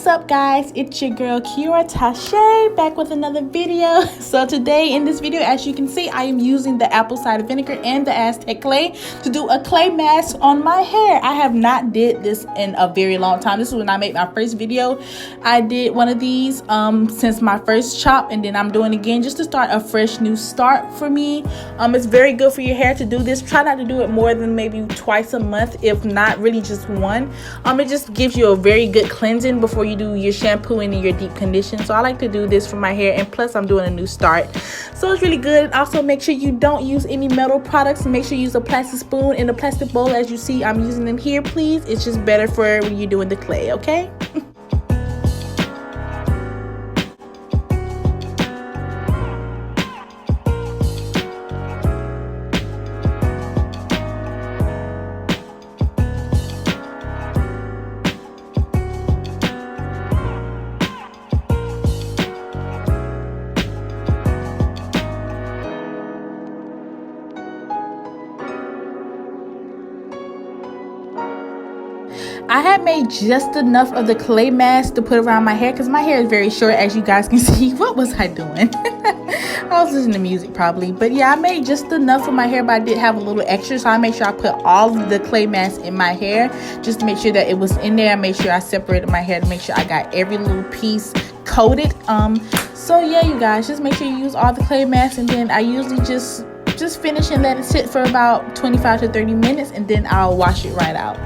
What's up, guys? It's your girl Kiara Tashay back with another video. So today in this video, as you can see, I am using the apple cider vinegar and the Aztec clay to do a clay mask on my hair. I have not did this in a very long time. This is when I made my first video. I did one of these since my first chop, and then I'm doing it again just to start a fresh new start for me. It's very good for your hair to do this. Try not to do it more than maybe twice a month, if not really just one. It just gives you a very good cleansing before you do your shampoo and your deep condition. So I like to do this for my hair, and plus I'm doing a new start, so it's really good. Also, make sure you don't use any metal products. Make sure you use a plastic spoon and a plastic bowl, as you see I'm using them here, please. It's just better for when you're doing the clay, okay? I had made just enough of the clay mask to put around my hair because my hair is very short, as you guys can see. What was I doing? I was listening to music probably. But yeah, I made just enough for my hair, but I did have a little extra. So I made sure I put all of the clay mask in my hair just to make sure that it was in there. I made sure I separated my hair to make sure I got every little piece coated. So yeah, you guys, just make sure you use all the clay mask, and then I usually just finish and let it sit for about 25 to 30 minutes, and then I'll wash it right out.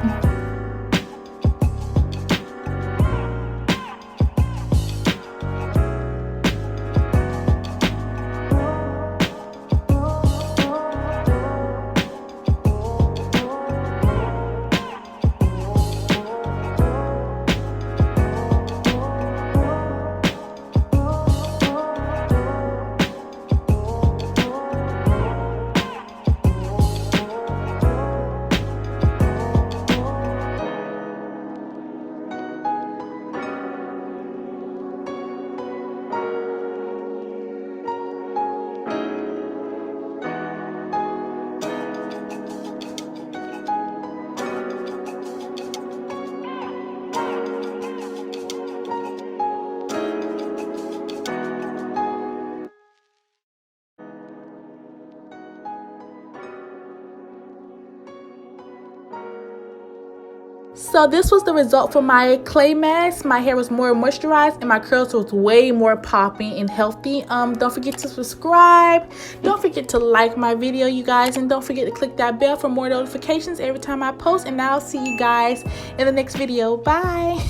So this was the result for my clay mask. My hair was more moisturized and my curls was way more popping and healthy. Don't forget to subscribe. Don't forget to like my video, you guys, and don't forget to click that bell for more notifications every time I post. And I'll see you guys in the next video. Bye.